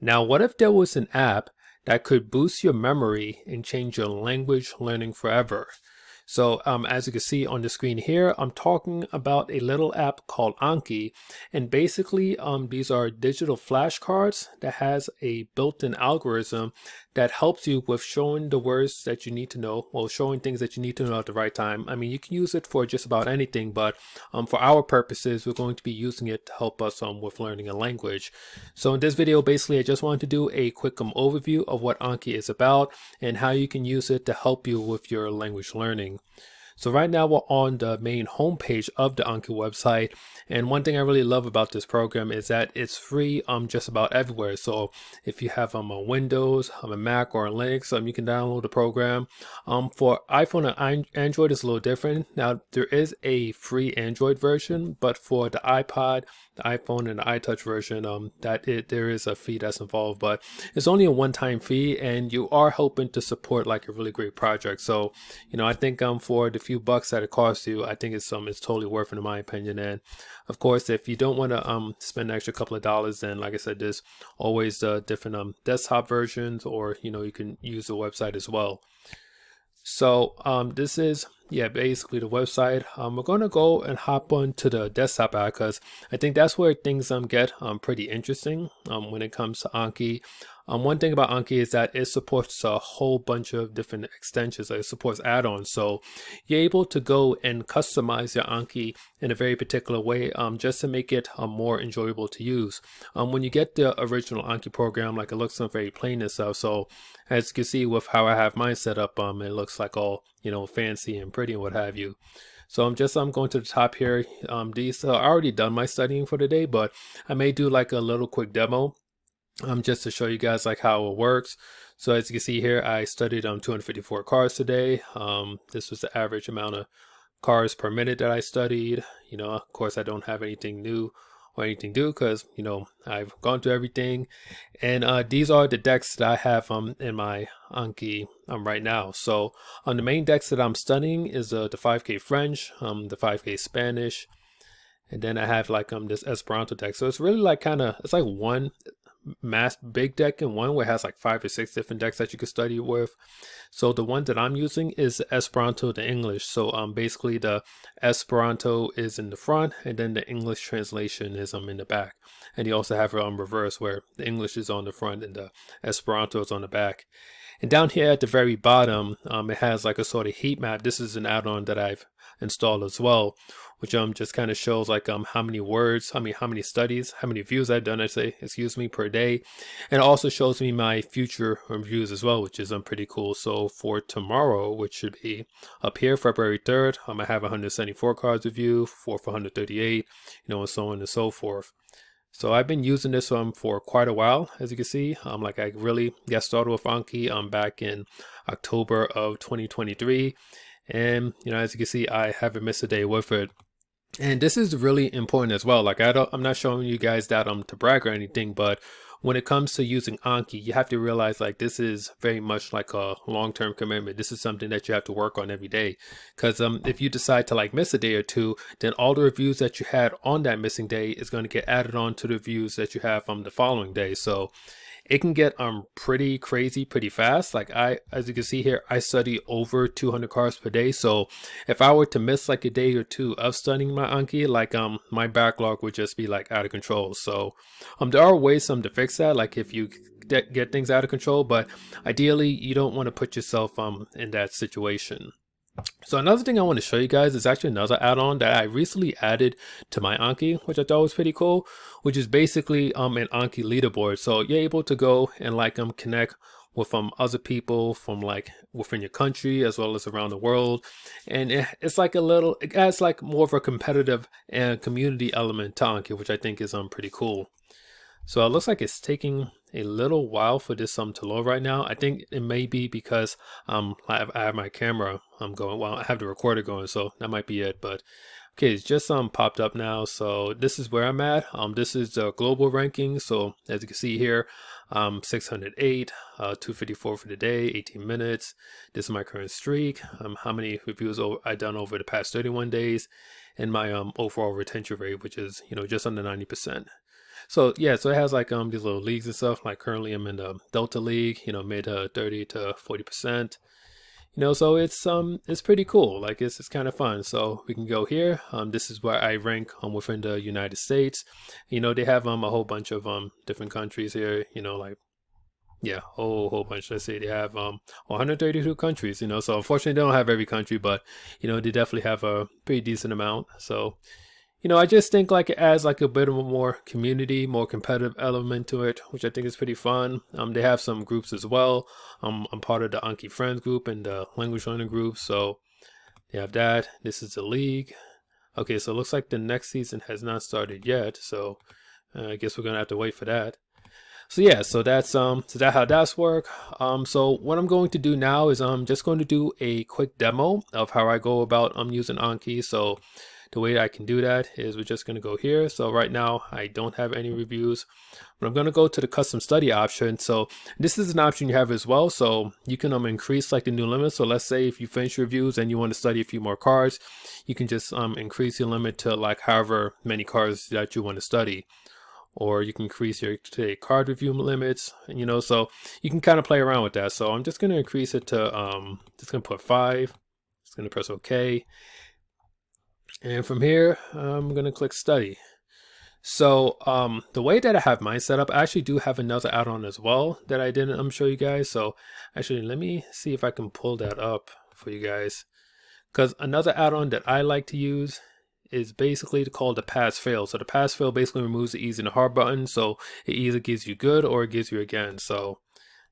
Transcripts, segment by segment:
Now, what if there was an app that could boost your memory and change your language learning forever? So as you can see on the screen here, I'm talking about a little app called Anki. And basically, these are digital flashcards that has a built-in algorithm that helps you with showing the words that you need to know, well, showing things that you need to know at the right time. I mean, you can use it for just about anything, but for our purposes, we're going to be using it to help us with learning a language. So in this video, basically, I just wanted to do a quick overview of what Anki is about and how you can use it to help you with your language learning. So right now we're on the main homepage of the Anki website. And one thing I really love about this program is that it's free just about everywhere. So if you have a Windows, a Mac, or a Linux, you can download the program. For iPhone and Android, it's a little different. Now there is a free Android version, but for the iPod, the iPhone, and the iTouch version, there is a fee that's involved, but it's only a one-time fee, and you are helping to support like a really great project. So I think for the few bucks that it costs you, I think it's totally worth it in my opinion. And of course, if you don't want to spend an extra couple of dollars, then like I said, there's always different desktop versions, or you can use the website as well. So this is basically the website. We're going to go and hop on to the desktop app because I think that's where things get pretty interesting when it comes to Anki. One thing about Anki is that it supports a whole bunch of different extensions. It supports add-ons, so you're able to go and customize your Anki in a very particular way, just to make it more enjoyable to use. When you get the original Anki program, like it looks very plain and stuff. So as you can see with how I have mine set up, it looks like all fancy and pretty and what have you. So I'm going to the top here. I already done my studying for the day, but I may do like a little quick demo just to show you guys like how it works. So as you can see here, I studied 254 cars today. This was the average amount of cars per minute that I studied. Of course, I don't have anything new or anything due because I've gone through everything. And these are the decks that I have in my Anki right now. So on the main decks that I'm studying is the 5K French, the 5K Spanish, and then I have like this Esperanto deck. So it's really like it's like one big deck in one where it has like 5 or 6 different decks that you can study with. So the one that I'm using is Esperanto to English. So basically the Esperanto is in the front and then the English translation is in the back. And you also have it on reverse where the English is on the front and the Esperanto is on the back. And down here at the very bottom, it has like a sort of heat map. This is an add-on that I've installed as well, which just kind of shows like how many words, how many studies, how many views I've done, per day. And it also shows me my future reviews as well, which is pretty cool. So for tomorrow, which should be up here, February 3rd, I have 174 cards review, 438, and so on and so forth. So I've been using this for quite a while, as you can see. Like I really got started with Anki back in October of 2023. And as you can see, I haven't missed a day with it. And this is really important as well. Like I'm not showing you guys that to brag or anything, but when it comes to using Anki, you have to realize like this is very much like a long-term commitment. This is something that you have to work on every day. Because if you decide to like miss a day or two, then all the reviews that you had on that missing day is going to get added on to the reviews that you have the following day. So it can get pretty crazy pretty fast. Like as you can see here, I study over 200 cards per day. So if I were to miss like a day or two of studying my Anki, like my backlog would just be like out of control. So there are ways to fix that, like if you get things out of control, but ideally you don't want to put yourself in that situation. So another thing I want to show you guys is actually another add-on that I recently added to my Anki, which I thought was pretty cool, which is basically an Anki leaderboard. So you're able to go and like connect with other people from like within your country as well as around the world. And it adds like more of a competitive and community element to Anki, which I think is pretty cool. So it looks like it's taking a little while for this to load right now. I think it may be because I have my camera going, well, I have the recorder going, so that might be it. But okay, it's just popped up now. So this is where I'm at. This is the global ranking. So as you can see here, 608, 254 for the day, 18 minutes. This is my current streak. How many reviews I done over the past 31 days, and my overall retention rate, which is just under 90%. So yeah, so it has like these little leagues and stuff. Like currently I'm in the Delta League, mid 30 to 40%. So it's pretty cool. Like it's kind of fun. So we can go here. This is where I rank within the United States. They have a whole bunch of different countries here. Like yeah, whole bunch. Let's say they have 132 countries. So unfortunately they don't have every country, but they definitely have a pretty decent amount. So I just think like it adds like a bit of a more community, more competitive element to it, which I think is pretty fun. They have some groups as well. I'm part of the Anki Friends group and the language learning group, so they have that. This is the league. Okay, so it looks like the next season has not started yet, so I guess we're gonna have to wait for that. So yeah, so that's how that's work. So what I'm going to do now is I'm just going to do a quick demo of how I go about using Anki. So the way I can do that is we're just going to go here. So right now I don't have any reviews, but I'm going to go to the custom study option. So this is an option you have as well. So you can increase like the new limit. So let's say if you finish reviews and you want to study a few more cards, you can just increase your limit to like however many cards that you want to study. Or you can increase your card review limits, so you can kind of play around with that. So I'm just going to increase it to just going to put 5. Just going to press OK. And from here, I'm going to click study. So the way that I have mine set up, I actually do have another add-on as well that I didn't show you guys. So actually, let me see if I can pull that up for you guys. Because another add-on that I like to use is basically called the pass fail. So the pass fail basically removes the easy and the hard button. So it either gives you good or it gives you again. So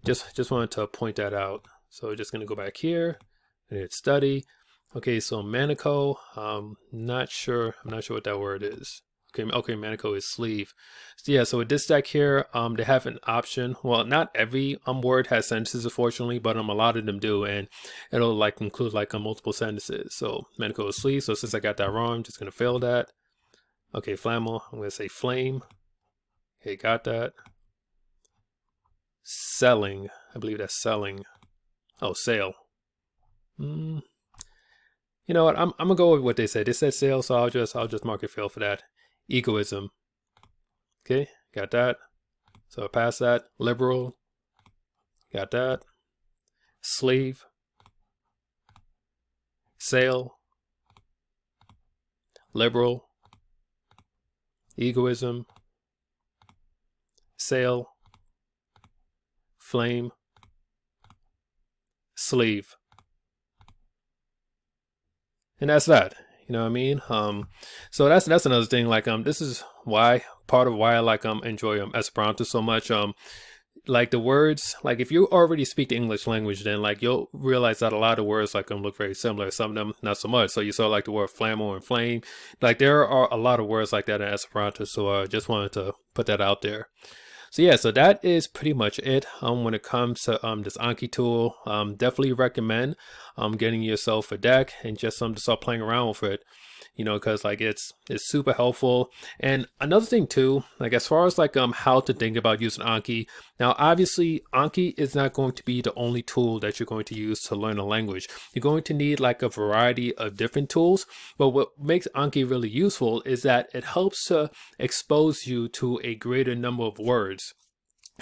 just wanted to point that out. So just going to go back here and hit study. Okay, so Manico, I'm not sure what that word is. Okay, Manico is sleeve. So yeah, so with this deck here, they have an option. Well, not every word has sentences, unfortunately, but a lot of them do, and it'll like include like multiple sentences. So Manico is sleeve. So since I got that wrong, I'm just gonna fail that. Okay, Flammel, I'm gonna say flame. Okay, got that. Selling, I believe that's selling. Oh, sale. You know what? I'm gonna go with what they said. They said sale, so I'll just mark it fail for that. Egoism. Okay, got that. So I pass that. Liberal. Got that. Slave. Sale. Liberal. Egoism. Sale. Flame. Sleeve. And that's that. You know what I mean? So that's another thing. Like this is part of why I like enjoy Esperanto so much. Like the words, like if you already speak the English language, then like you'll realize that a lot of words like look very similar. Some of them not so much. So you saw like the word flammable and flame. Like there are a lot of words like that in Esperanto. So I just wanted to put that out there. So yeah, so that is pretty much it when it comes to this Anki tool. Definitely recommend getting yourself a deck and just to start playing around with it, because like it's super helpful. And another thing too, like as far as like how to think about using Anki. Now obviously Anki is not going to be the only tool that you're going to use to learn a language. You're going to need like a variety of different tools, but what makes Anki really useful is that it helps to expose you to a greater number of words.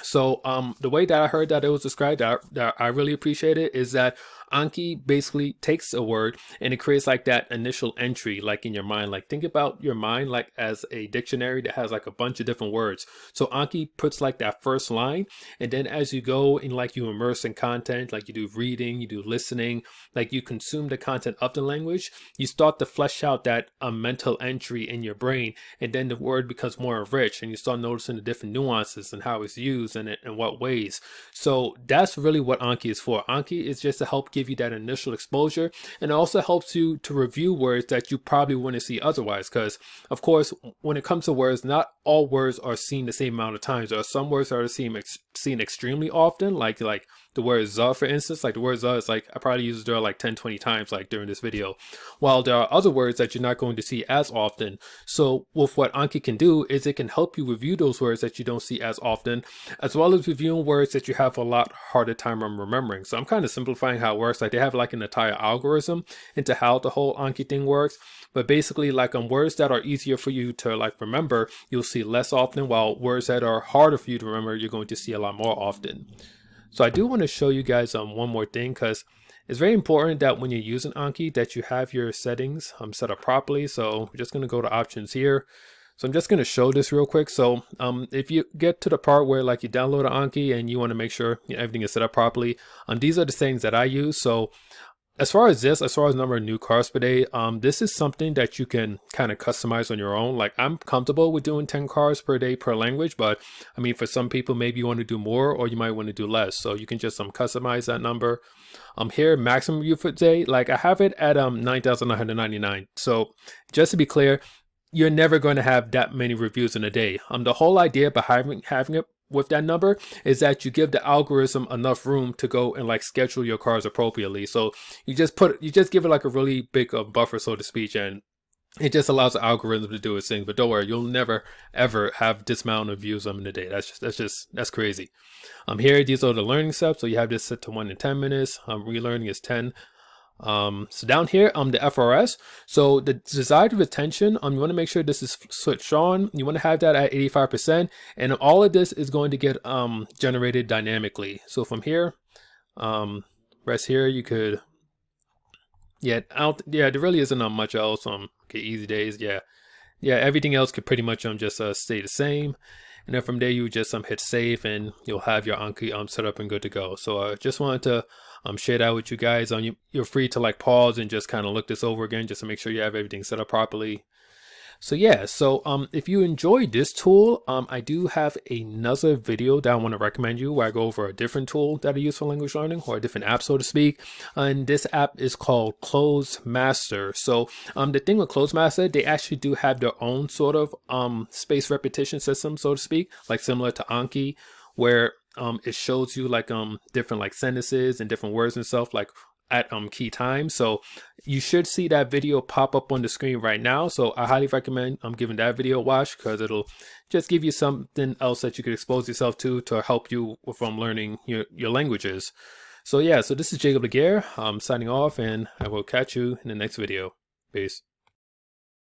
So the way that I heard that it was described that I really appreciate it is that Anki basically takes a word and it creates like that initial entry like in your mind. Like think about your mind like as a dictionary that has like a bunch of different words. So Anki puts like that first line, and then as you go and like you immerse in content, like you do reading, you do listening, like you consume the content of the language, you start to flesh out that mental entry in your brain, and then the word becomes more rich and you start noticing the different nuances and how it's used and in what ways. So that's really what Anki is for. Anki is just to help give you that initial exposure, and it also helps you to review words that you probably wouldn't see otherwise, because of course when it comes to words, not all words are seen the same amount of times. There are some words that are seen extremely often, like the word "za," for instance. Like the word "za" is like I probably use it like 10-20 times like during this video, while there are other words that you're not going to see as often. So with what Anki can do is it can help you review those words that you don't see as often, as well as reviewing words that you have a lot harder time remembering. So I'm kind of simplifying how it works. Like they have like an entire algorithm into how the whole Anki thing works. But basically, like words that are easier for you to like remember, you'll see less often, while words that are harder for you to remember, you're going to see a lot more often. So I do want to show you guys one more thing, because it's very important that when you're using Anki that you have your settings set up properly. So we're just going to go to options here. So I'm just going to show this real quick. So if you get to the part where like you download Anki and you want to make sure everything is set up properly, these are the settings that I use. So as far as number of new cars per day, this is something that you can kind of customize on your own. Like I'm comfortable with doing 10 cars per day per language, but I mean, for some people, maybe you want to do more or you might want to do less. So you can just customize that number. Here, maximum review for day, like I have it at 9,999. So just to be clear, you're never going to have that many reviews in a day. The whole idea behind having it with that number is that you give the algorithm enough room to go and like schedule your cars appropriately. So you just give it like a really big buffer, so to speak, and it just allows the algorithm to do its thing. But don't worry, you'll never ever have this amount of views in a day. That's crazy. Here, these are the learning steps. So you have this set to 1 in 10 minutes. Relearning is 10. So down here, the FRS, so the desired retention, you want to make sure this is switched on. You want to have that at 85%, and all of this is going to get generated dynamically. So from here, rest here, you could, there really isn't much else. Okay, easy days, yeah, everything else could pretty much just stay the same. And then from there, you just hit save, and you'll have your Anki set up and good to go. So I just wanted to share that with you guys. You're free to like pause and just kind of look this over again, just to make sure you have everything set up properly. So yeah, so if you enjoyed this tool, I do have another video that I want to recommend you, where I go over a different tool that I use for language learning, or a different app, so to speak. And this app is called Closemaster. So the thing with Closemaster, they actually do have their own sort of space repetition system, so to speak, like similar to Anki, where it shows you like different like sentences and different words and stuff like at key times. So you should see that video pop up on the screen right now. So I highly recommend giving that video a watch, because it'll just give you something else that you could expose yourself to help you from learning your languages. So yeah, so this is Jacob Laguerre. I'm signing off, and I will catch you in the next video. Peace.